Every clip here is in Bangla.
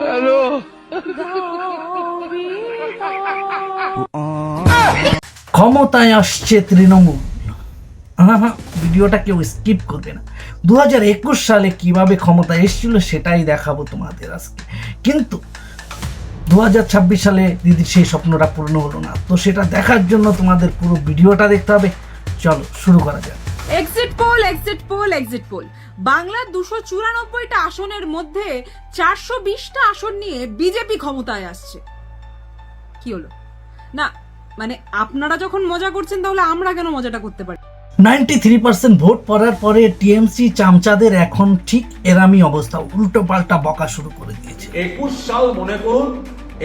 হ্যালো, ক্ষমতায় আসছে তৃণমূল। ভিডিওটা কেউ স্কিপ করবে না। 2021 সালে কিভাবে ক্ষমতা এসেছিল সেটাই দেখাবো তোমাদের আজকে। কিন্তু 2026 সালে দিদির সেই স্বপ্নটা পূর্ণ হলো না, তো সেটা দেখার জন্য তোমাদের পুরো ভিডিওটা দেখতে হবে। চলো শুরু করা যাক। এক্সিট পোল বাংলার 294টা আসনের মধ্যে 420টা আসন নিয়ে বিজেপি ক্ষমতায় আসছে। কি হলো না, মানে আপনারা যখন মজা করছেন তাহলে আমরা কেন মজাটা করতে পারি? 93% ভোট পড়ার পরে টিএমসি চামচাদের এখন ঠিক এরামি অবস্থা, উল্টো পাল্টা বকা শুরু করে দিয়েছে। 21 সাল মনে করুন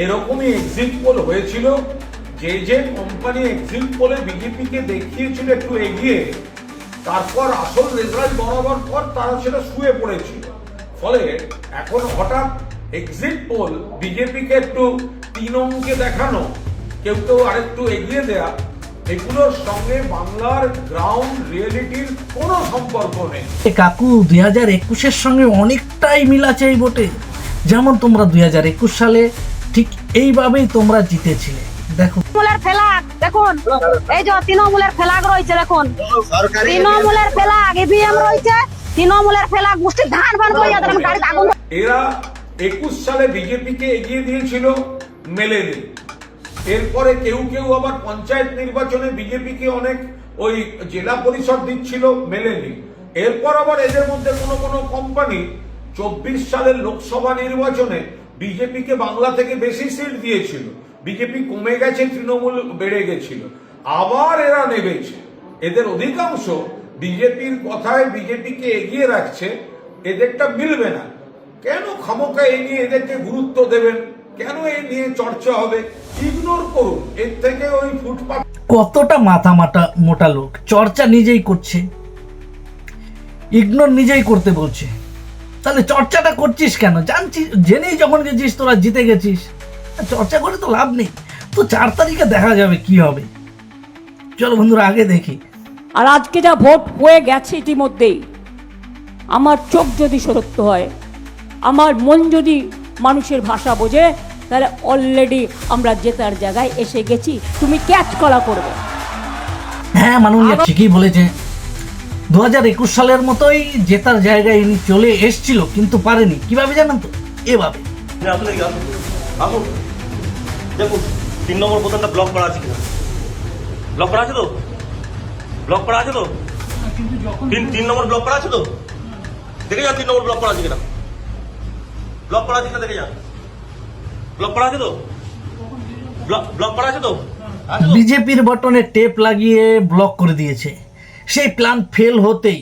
এরকমই এক্সিট পোল হয়েছিল। যে কোম্পানি এক্সিট পোলে বিজেপিকে দেখিয়েছিল একটু এগিয়ে, তারপর আসল রেজাল্ট বরাবর পর তারা সেটা শুয়ে পড়েছিল। ফলে এখন হঠাৎ এক্সিট পোল বিজেপিকে একটু 3 অঙ্কে দেখানো, কেউ আরেকটু এগিয়ে দেয়া, এগুলোর সঙ্গে বাংলার গ্রাউন্ড রিয়েলিটির কোনো সম্পর্ক নেই। কাকু 2021-এর সঙ্গে অনেকটাই মিল আছে এই ভোটে। যেমন তোমরা 2021 সালে ঠিক এইভাবেই তোমরা জিতেছিলে। দেখো তৃণমূলের ফ্ল্যাগ দেখুন, এই যে তৃণমূলের ফ্ল্যাগ রয়েছে, দেখুন তৃণমূলের ফ্ল্যাগ, ইভিএম রয়েছে, তৃণমূলের ফ্ল্যাগ, মুষ্টি ধান বান করে যাদের গাড়িতে আগুন। এরা 21 সালে বিজেপিকে এগিয়ে দিয়েছিল, মেলেনি। এরপরে কেউ আবার পঞ্চায়েত নির্বাচনে বিজেপিকে অনেক ওই জেলা পরিষদ দিচ্ছিল, মেলেনি। এরপর আবার এদের মধ্যে কোনো কোম্পানি 24 সালের লোকসভা নির্বাচনে বিজেপিকে বাংলা থেকে বেশি সিট দিয়েছিল, বিজেপি কমে গেছে, তৃণমূল বেড়ে গেছিল, আবার এরা নেমেছে। এদের অধিকাংশ বিজেপির কথায় বিজেপিকে এগিয়ে রাখছে, এদেরটা মিলবে না। কেন খামোকা এই নিয়ে এদেরকে গুরুত্ব দেবেন? কেন এই নিয়ে চর্চা হবে? ইগনোর করুন, এর থেকে ওই ফুটপাত। কতটা মাথা মোটা লোক, চর্চা নিজেই করছে, ইগনোর নিজেই করতে বলছে। তাহলে চর্চাটা করছিস কেন? জানছিস, জেনেই যখন গেছিস তোরা জিতে গেছিস, চর্চা করে তো লাভ নেই। তো 4 তারিখে দেখা যাবে কি হবে। চলো বন্ধুরা আগে দেখি। আর আজকে যা ভোট হয়ে গেছে ইতিমধ্যেই, আমার চোখ যদি সত্য হয়, আমার মন যদি মানুষের ভাষা বোঝে, তাহলে অলরেডি আমরা জেতার জায়গায় এসে গেছি। তুমি ক্যাচ করা করবে। হ্যাঁ, মানুষ ঠিকই বলেছে। 2021 সালের মতোই জেতার জায়গায় ইনি চলে এসছিল, কিন্তু পারেনি। কিভাবে জানেন তো? এভাবে। দেখুন 3 নম্বর বোতামটা ব্লক করা আছে কিনা, ব্লক করা আছে তো, ব্লক করা আছে তো, 3 নম্বর ব্লক করা আছে তো, দেখে যান 3 নম্বর ব্লক করা আছে কিনা, ব্লক করা আছে কিনা দেখে যান, ব্লক করা আছে তো, ব্লক করা আছে তো। বিজেপির বটনে টেপ লাগিয়ে ব্লক করে দিয়েছে। সেই প্ল্যান ফেল হতেই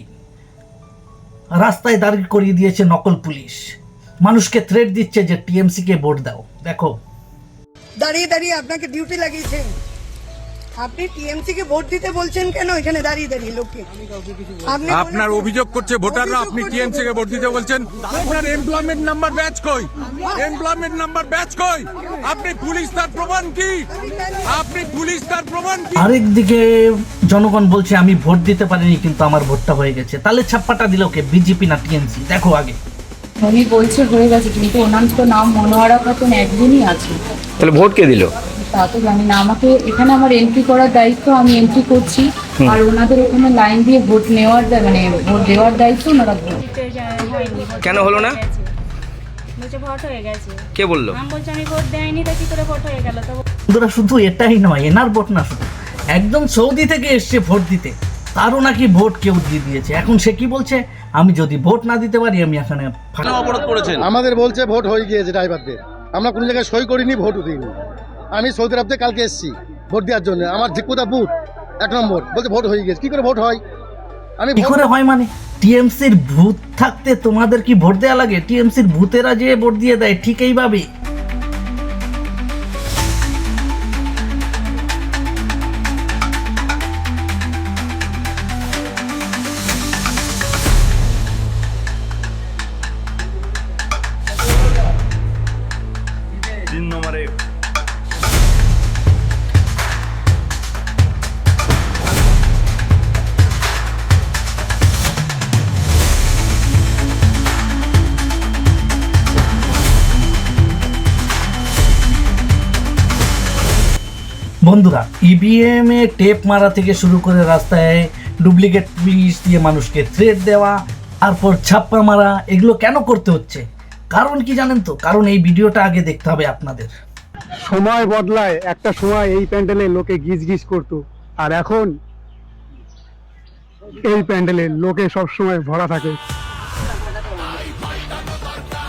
রাস্তায় দাঁড়িয়ে করিয়ে দিয়েছে নকল পুলিশ। মানুষকে থ্রেট দিচ্ছে যে টিএমসি কে ভোট দাও। দেখো দাঁড়িয়ে আপনাকে ডিউটি লাগিয়েছেন, আপনি টিএমসি কে ভোট দিতে বলছেন কেন এখানে দাঁড়িয়ে লোককে? আপনার অভিযোগ করছে ভোটাররা, আপনি টিএমসি কে ভোট দিতে বলছেন। আপনার এমপ্লয়মেন্ট নাম্বার ব্যাচ কই? এমপ্লয়মেন্ট নাম্বার ব্যাচ কই? আপনি পুলিশ, তার প্রমাণ কি? আপনি পুলিশ, তার প্রমাণ কি? আরেকদিকে জনগণ বলছে আমি ভোট দিতে পারিনি, কিন্তু আমার ভোটটা হয়ে গেছে। তাহলে ছাপ্পাটা দিল কে, বিজেপি না টিএমসি? দেখো আগে। উনি বলছে হয়ে গেছে, কিন্তু ওনার তো নাম মনোয়ারা খাতুন একদিনই আছে। তাহলে ভোট কে দিল তা তো জানি না। আমাকে এখানে আমার এন্ট্রি করার দায়িত্ব, আমি এন্ট্রি করছি, আর ওনাদের ওখানে লাইন দিয়ে ভোট নেওয়ার মানে ভোট দেওয়ার দায়িত্ব ওনারা। কেন হলো না? বলছে ভোট হয়ে গেছে। কে বললো? আমি বলছি আমি ভোট দেয়নি, তো কি করে ভোট হয়ে গেল? তো বন্ধুরা শুধু এটাই নয়, এনার ভোট না, শুধু একদম সৌদি থেকে এসছে ভোট দিতে, তারও নাকি ভোট কেউ দিয়ে দিয়েছে। এখন সে কি বলছে, আমি যদি ভোট না দিতে পারি আমি এখানে অপরাধ করেছেন। আমাদের বলছে ভোট হয়ে গিয়েছে ড্রাইভারদের, আমরা কোনো জায়গায় সই করিনি, ভোটও দিইনি। আমি সৌদি আরব থেকে কালকে এসেছি ভোট দেওয়ার জন্য, আমার ঝিকুদা বুথ 1 নম্বর, বলছে ভোট হয়ে গেছে। কি করে ভোট হয়? আমি কি করে হয় মানে? টিএমসির ভূত থাকতে তোমাদের কি ভোট দেওয়া লাগে? টিএমসির ভূতেরা যে ভোট দিয়ে দেয় ঠিক এইভাবে। বন্ধুরা, ইভিএম এ টেপ মারা থেকে শুরু করে রাস্তায় ডুপ্লিকেট পুলিশ দিয়ে মানুষকে থ্রেট দেওয়া, তারপর ছাপ্পা মারা, এগুলো কেন করতে হচ্ছে? কারণ কি জানেন তো? কারণ এই ভিডিওটা আগে দেখতে হবে আপনাদের। সময় বদলায়, একটা সময় এই প্যান্ডেলে লোকে গিজ গিজ করতো, আর এখন এই প্যান্ডেলে লোকে সব সময় ভরা থাকে।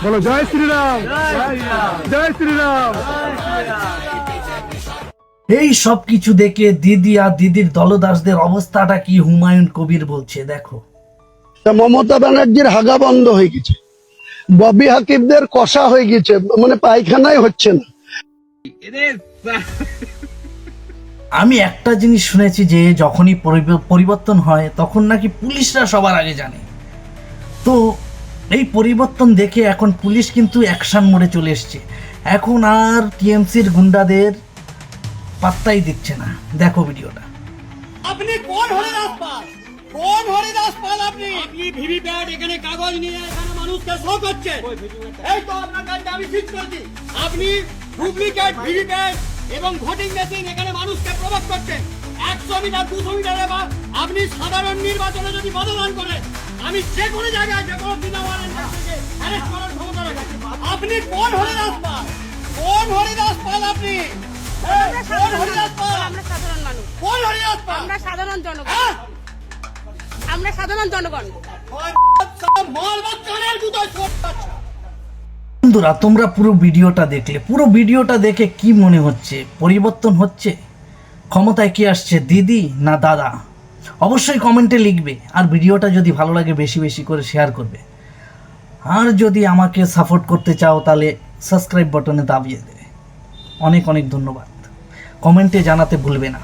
বলো জয় শ্রীরাম, জয় শ্রীরাম। এই সব কিছু দেখে দিদি আর দিদির দলদাসদের অবস্থাটা কি হুমায়ুন কবির বলছে, দেখো। মমতা ব্যানার্জির হাগা বন্ধ হয়ে গেছে, ববি হাকিমদের কষা হয়ে গেছে, মানে পায়খানাই হচ্ছে না। আমি একটা জিনিস শুনেছি যে যখনই পরিবর্তন হয় তখন নাকি পুলিশরা সবার আগে জানে। তো এই পরিবর্তন দেখে এখন পুলিশ কিন্তু অ্যাকশন মোডে চলে এসছে। এখন আর টিএমসির গুন্ডাদের পাত্তাই দিচ্ছে না। দেখো ভিডিওটা। আপনি কোন হরিদাস পাল? কোন হরিদাস পাল আপনি? আপনি ভিভিপ্যাট এখানে কাগজ নিয়ে এখানে মানুষকে শো করছেন। এই তো আপনার কাছে আমি ফিক্স করছি, আপনি ডুপ্লিকেট ভিভিপ্যাট এবং ভোটিং মেশিন এখানে মানুষকে প্রভাব করছেন। 100 মিটার 200 মিটারে বা আপনি সাধারণ নির্বাচনে যদি মতদান করেন, আমি যে কোনো জায়গায় যে কোনো বিনা ওয়ারেন্টে অ্যারেস্ট করার ক্ষমতা রাখি। আপনি কোন হরিদাস পাল? কোন হরিদাস পাল আপনি? কোন হরিদাস পাল? আমরা সাধারণ মানুষ, কোন হরিদাস পাল? আমরা সাধারণ জনগণ, আমরা সাধারণ জনগণ। বন্ধুরা, তোমরা পুরো ভিডিওটা দেখলে, পুরো ভিডিওটা দেখে কি মনে হচ্ছে? পরিবর্তন হচ্ছে? ক্ষমতায় কি আসছে, দিদি না দাদা? অবশ্যই কমেন্টে লিখবে। আর ভিডিওটা যদি ভালো লাগে বেশি বেশি করে শেয়ার করবে। আর যদি আমাকে সাপোর্ট করতে চাও তাহলে সাবস্ক্রাইব বাটনে দাবিয়ে দেবে। অনেক অনেক ধন্যবাদ। কমেন্টে জানাতে ভুলবে না।